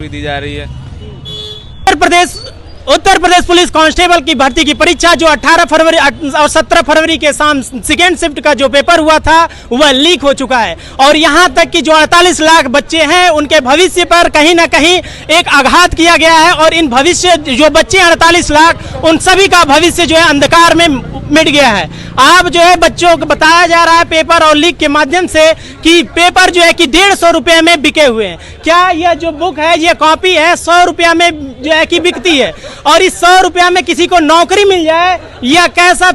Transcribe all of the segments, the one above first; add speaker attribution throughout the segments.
Speaker 1: दी जा रही है।
Speaker 2: उत्तर प्रदेश पुलिस कांस्टेबल की भर्ती की परीक्षा जो 18 फरवरी और 17 फरवरी के शाम सेकेंड शिफ्ट का जो पेपर हुआ था वह लीक हो चुका है और यहां तक कि जो 48 लाख बच्चे हैं उनके भविष्य पर कहीं ना कहीं एक आघात किया गया है और इन भविष्य जो बच्चे 48 लाख उन सभी का भविष्य जो है अंधकार में मिट गया है। अब जो है बच्चों को बताया जा रहा है पेपर और लीक के माध्यम से कि पेपर जो है कि 150 रुपये में बिके हुए हैं। क्या यह जो बुक है ये कॉपी है 100 रुपया में जो है कि बिकती है और इस 100 रुपया में किसी को नौकरी मिल जाए, यह कैसा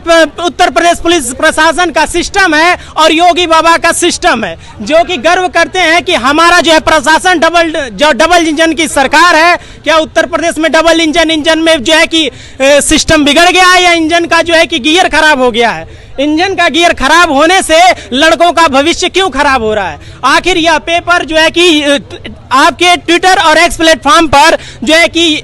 Speaker 2: उत्तर प्रदेश पुलिस प्रशासन का सिस्टम है और योगी बाबा का सिस्टम है जो कि गर्व करते हैं कि हमारा जो है प्रशासन डबल इंजन की सरकार है। क्या उत्तर प्रदेश में डबल इंजन में जो है कि सिस्टम बिगड़ गया है या इंजन का जो है कि गियर खराब हो गया है? इंजन का गियर खराब होने से लड़कों का भविष्य क्यों खराब हो रहा है? आखिर यह पेपर जो है कि आपके ट्विटर और एक्स प्लेटफॉर्म पर जो है कि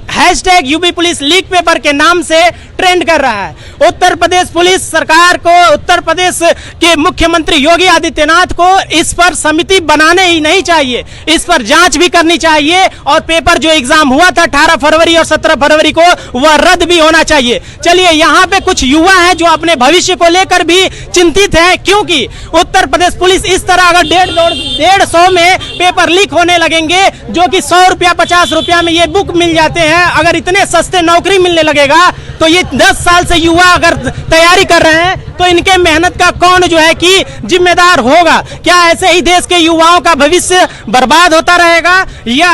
Speaker 2: #यूपी पुलिस लीक पेपर के नाम से ट्रेंड कर रहा है। उत्तर प्रदेश पुलिस सरकार को, उत्तर प्रदेश के मुख्यमंत्री योगी आदित्यनाथ को इस पर समिति बनाने ही नहीं चाहिए, इस पर जांच भी करनी चाहिए और पेपर जो एग्जाम हुआ था 18 फरवरी और 17 फरवरी को वह रद्द भी होना चाहिए। चलिए यहाँ पे कुछ युवा हैं जो अपने भविष्य को लेकर भी चिंतित हैं क्योंकि उत्तर प्रदेश पुलिस इस तरह अगर 150 में पेपर लीक होने लगेंगे जो कि 100 रुपया 50 रुपया में ये बुक मिल जाते हैं, अगर इतने सस्ते नौकरी मिलने लगेगा तो ये 10 साल से युवा अगर तैयारी कर रहे हैं तो इनके मेहनत का कौन जो है कि जिम्मेदार होगा? क्या ऐसे ही देश के युवाओं का भविष्य बर्बाद होता रहेगा या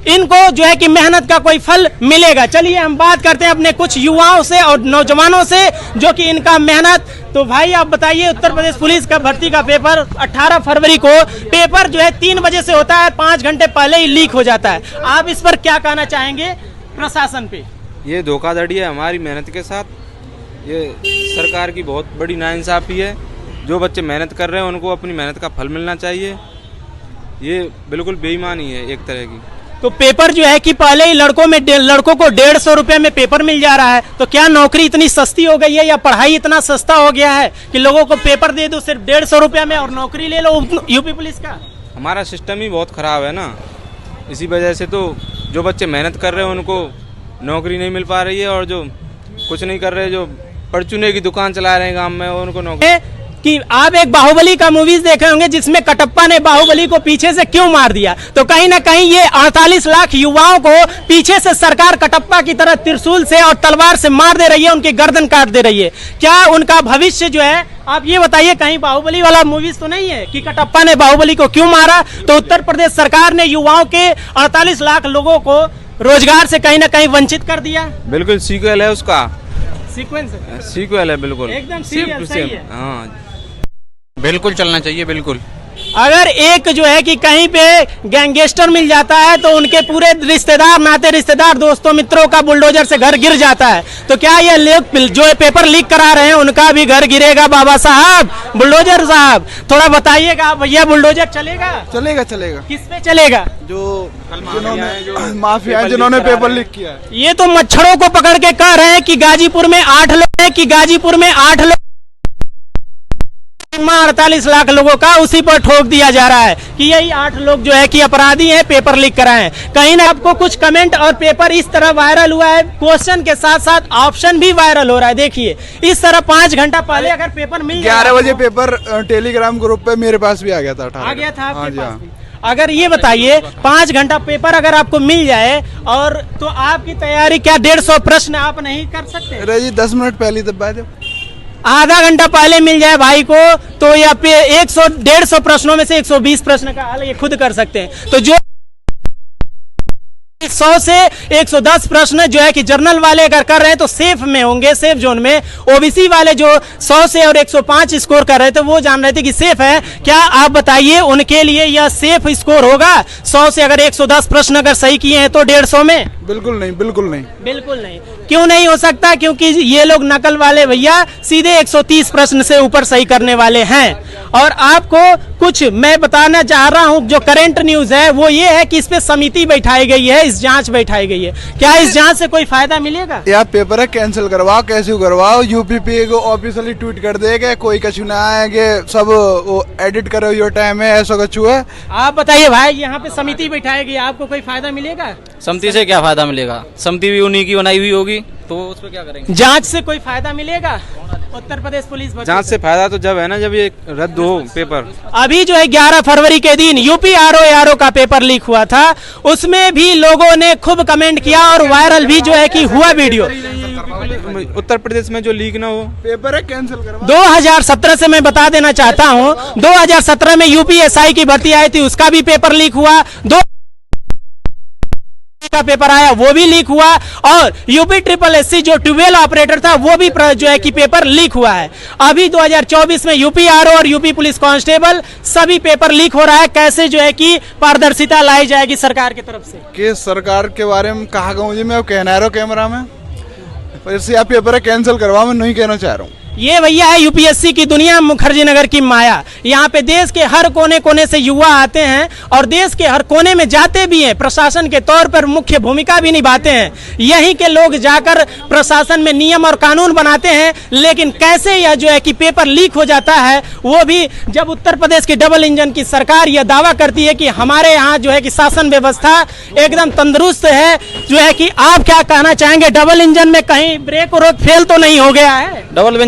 Speaker 2: इनको जो है कि मेहनत का कोई फल मिलेगा? चलिए हम बात करते हैं अपने कुछ युवाओं से और नौजवानों से जो कि इनका मेहनत। तो भाई आप बताइए, उत्तर प्रदेश पुलिस का भर्ती का पेपर 18 फरवरी को पेपर जो है 3 बजे से होता है, 5 घंटे पहले ही लीक हो जाता है। आप इस पर क्या कहना चाहेंगे प्रशासन पे?
Speaker 1: ये धोखाधड़ी है हमारी मेहनत के साथ, ये सरकार की बहुत बड़ी नाइंसाफी है। जो बच्चे मेहनत कर रहे हैं उनको अपनी मेहनत का फल मिलना चाहिए, ये बिल्कुल बेईमानी है एक तरह की।
Speaker 2: तो पेपर जो है कि पहले ही लड़कों को 150 रुपये में पेपर मिल जा रहा है, तो क्या नौकरी इतनी सस्ती हो गई है या पढ़ाई इतना सस्ता हो गया है कि लोगों को पेपर दे दो सिर्फ 150 रुपये में और नौकरी ले लो यूपी पुलिस का?
Speaker 1: हमारा सिस्टम ही बहुत ख़राब है ना, इसी वजह से तो जो बच्चे मेहनत कर रहे हैं उनको नौकरी नहीं मिल पा रही है और जो कुछ नहीं कर रहे, जो परचूने की दुकान चला रहे हैं गाँव में, उनको नौकरी।
Speaker 2: कि आप एक बाहुबली का मूवीज देखे होंगे जिसमें कटप्पा ने बाहुबली को पीछे से क्यों मार दिया, तो कहीं ना कहीं ये 48 लाख युवाओं को पीछे से सरकार कटप्पा की तरह त्रिशूल से और तलवार से मार दे रही है, उनकी गर्दन काट दे रही है। क्या उनका भविष्य जो है, आप ये बताइए, कहीं बाहुबली वाला मूवीज तो नहीं है कि कटप्पा ने बाहुबली को क्यों मारा? तो उत्तर प्रदेश सरकार ने युवाओं के 48 लाख लोगों को रोजगार से कहीं ना कहीं वंचित कर दिया।
Speaker 1: बिल्कुल सीक्वल है उसका,
Speaker 2: सीक्वेंस
Speaker 1: है बिल्कुल
Speaker 2: एकदम सही है।
Speaker 1: हाँ बिल्कुल चलना चाहिए बिल्कुल।
Speaker 2: अगर एक जो है कि कहीं पे गैंगस्टर मिल जाता है तो उनके पूरे रिश्तेदार, नाते रिश्तेदार, दोस्तों मित्रों का बुलडोजर से घर गिर जाता है, तो क्या ये लोग जो पेपर लीक करा रहे हैं उनका भी घर गिरेगा? बाबा साहब, बुलडोजर साहब, थोड़ा बताइएगा भैया, बुलडोजर चलेगा?
Speaker 3: चलेगा।
Speaker 2: किस पे चलेगा?
Speaker 3: जो माफिया है जिन्होंने पेपर लीक किया है।
Speaker 2: ये तो मच्छरों को पकड़ के कह रहे हैं कि गाजीपुर में 8 लोग 48 लाख लोगों का उसी पर ठोक दिया जा रहा है कि यही 8 लोग जो है कि अपराधी हैं, पेपर लीक कराए। कहीं ना आपको कुछ कमेंट और पेपर इस तरह वायरल हुआ है, क्वेश्चन के साथ साथ ऑप्शन भी वायरल हो रहा है। देखिए इस तरह 5 घंटा पहले अगर पेपर मिल
Speaker 3: 11 बजे पेपर टेलीग्राम ग्रुप पे मेरे पास भी आ गया था।
Speaker 2: आपके पास भी? अगर ये बताइए 5 घंटा पेपर अगर आपको मिल जाए और तो आपकी तैयारी क्या 150 प्रश्न आप नहीं कर सकते?
Speaker 3: अरे जी 10 मिनट पहले दबा दो,
Speaker 2: आधा घंटा पहले मिल जाए भाई को तो या पे 100-150 प्रश्नों में से 120 प्रश्न का हल ये खुद कर सकते हैं। तो जो 100 से 110 प्रश्न जो है कि जर्नल वाले अगर कर रहे हैं तो सेफ में होंगे, सेफ जोन में। ओबीसी वाले जो 100 से और 105 स्कोर कर रहे थे वो जान रहे थे कि सेफ है। क्या आप बताइए उनके लिए यह सेफ स्कोर होगा? 100 से अगर 110 प्रश्न अगर सही किए हैं तो 150 में?
Speaker 3: बिल्कुल नहीं।
Speaker 2: क्यों नहीं हो सकता? क्योंकि ये लोग नकल वाले भैया सीधे 130 प्रश्न से ऊपर सही करने वाले हैं। और आपको कुछ मैं बताना चाह रहा हूं, जो करंट न्यूज है वो ये है कि इस पे समिति बैठाई गई है, इस जांच बैठाई गई है। क्या इस जांच से कोई फायदा मिलेगा?
Speaker 3: यार पेपर है कैंसिल करवाओ, कैसे करवाओ, यूपीपी को ऑफिशियली ट्वीट कर देगा, कोई कछु ना आएंगे, सब वो एडिट करो यो टाइम है, ऐसा कछु है।
Speaker 2: आप बताइए भाई, यहाँ पे समिति बैठाई गई, आपको कोई फायदा मिलेगा?
Speaker 4: समिति से क्या फायदा मिलेगा? समिति भी उन्हीं की बनाई हुई होगी, तो उस पर क्या करेंगे?
Speaker 2: जांच से कोई फायदा मिलेगा? उत्तर प्रदेश पुलिस
Speaker 1: जांच से फायदा तो जब है ना, जब ये रद्द हो पेपर।
Speaker 2: अभी जो है 11 फरवरी के दिन यूपी आरओ का पेपर लीक हुआ था, उसमें भी लोगों ने खूब कमेंट किया और वायरल भी जो है कि हुआ वीडियो।
Speaker 1: उत्तर प्रदेश में जो लीक ना हो,
Speaker 3: पेपर है कैंसिल करवाओ।
Speaker 2: 2017 से मैं बता देना चाहता हूं, 2017 में यूपीएसआई की भर्ती आई थी, उसका भी पेपर लीक हुआ। का पेपर आया, वो भी लीक हुआ। और यूपी ट्रिपल एससी जो ट्यूबवेल ऑपरेटर था, वो भी जो है कि पेपर लीक हुआ है। अभी 2024 में यूपी आरओ और यूपी पुलिस कांस्टेबल सभी पेपर लीक हो रहा है। कैसे जो है कि पारदर्शिता लाई जाएगी सरकार की तरफ से?
Speaker 3: कि सरकार के बारे में कहा कहूँ जी, मैं कहना रहा हूँ कैमरा में, पर इससे आप पेपर है कैंसिल करवाओ, मैं नहीं कहना चाह रहा हूँ।
Speaker 2: ये भैया है यूपीएससी की दुनिया, मुखर्जी नगर की माया। यहाँ पे देश के हर कोने कोने से युवा आते हैं और देश के हर कोने में जाते भी हैं, प्रशासन के तौर पर मुख्य भूमिका भी निभाते हैं। यहीं के लोग जाकर प्रशासन में नियम और कानून बनाते हैं। लेकिन कैसे यह जो है कि पेपर लीक हो जाता है, वो भी जब उत्तर प्रदेश की डबल इंजन की सरकार यह दावा करती है कि हमारे यहाँ जो है कि शासन व्यवस्था एकदम तंदुरुस्त है। जो है कि आप क्या कहना चाहेंगे, डबल इंजन में कहीं ब्रेक और फेल तो नहीं हो गया है?
Speaker 4: डबल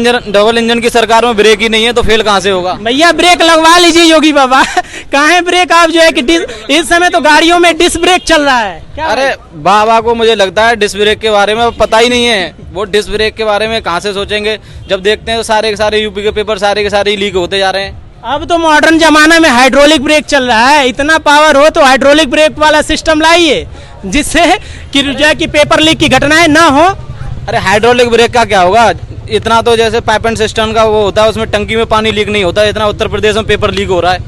Speaker 4: इंजन की सरकार में ब्रेक ही नहीं है, तो फेल कहाँ से होगा?
Speaker 2: भैया ब्रेक लगवा लीजिए योगी बाबा। कहाँ है ब्रेक? आप जो है कि इस समय तो गाड़ियों में डिस्क ब्रेक चल रहा है। क्या
Speaker 4: अरे बाबा को मुझे लगता है डिस्क ब्रेक के बारे में पता ही नहीं है। वो डिस्क ब्रेक के बारे में कहाँ से सोचेंगे, जब देखते हैं तो सारे के सारे यूपी के पेपर सारे के सारे लीक होते जा रहे हैं।
Speaker 2: अब तो मॉडर्न जमाना में हाइड्रोलिक ब्रेक चल रहा है। इतना पावर हो तो हाइड्रोलिक ब्रेक वाला सिस्टम लाइए, जिससे कि जो है कि पेपर लीक की घटनाएं ना हो।
Speaker 4: अरे हाइड्रोलिक ब्रेक का क्या होगा? इतना तो जैसे पाइप एंड सिस्टम का वो होता है, उसमें टंकी में पानी लीक नहीं होता, इतना उत्तर प्रदेश में पेपर लीक हो रहा है।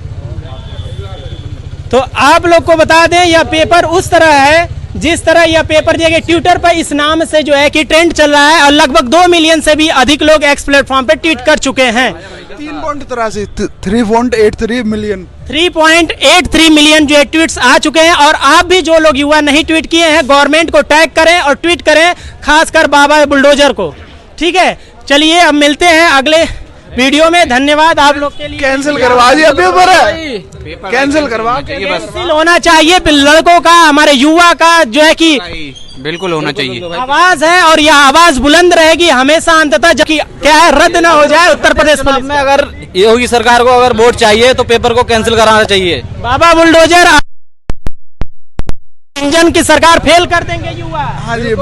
Speaker 2: तो आप लोग को बता दें, यह पेपर उस तरह है जिस तरह यह पेपर दिया गया। ट्विटर पर इस नाम से जो है कि ट्रेंड चल रहा है और लगभग 2 मिलियन से भी अधिक लोग एक्स प्लेटफॉर्म पे ट्वीट कर चुके हैं।
Speaker 3: 3.83 मिलियन
Speaker 2: 3.83 मिलियन जो है ट्वीट्स आ चुके हैं। और आप भी जो लोग युवा नहीं ट्वीट किए हैं, गवर्नमेंट को टैग करें और ट्वीट करें, खासकर बाबा बुलडोजर को। ठीक है, चलिए अब मिलते हैं अगले वीडियो में। धन्यवाद आप लोग के लिए।
Speaker 3: कैंसिल करवा दिया पेपर है, कैंसिल करवा
Speaker 2: कैंसिल होना चाहिए लड़कों का, हमारे युवा का जो है कि
Speaker 1: बिल्कुल होना चाहिए।
Speaker 2: आवाज है और यह आवाज बुलंद रहेगी हमेशा अंततः, जबकि क्या है रद्द ना हो जाए उत्तर प्रदेश पुलिस
Speaker 4: में। अगर योगी सरकार को अगर वोट चाहिए तो पेपर को कैंसिल कराना चाहिए।
Speaker 2: बाबा बुलडोजर इंजन की सरकार फेल कर देंगे युवा।
Speaker 3: हाँ जी।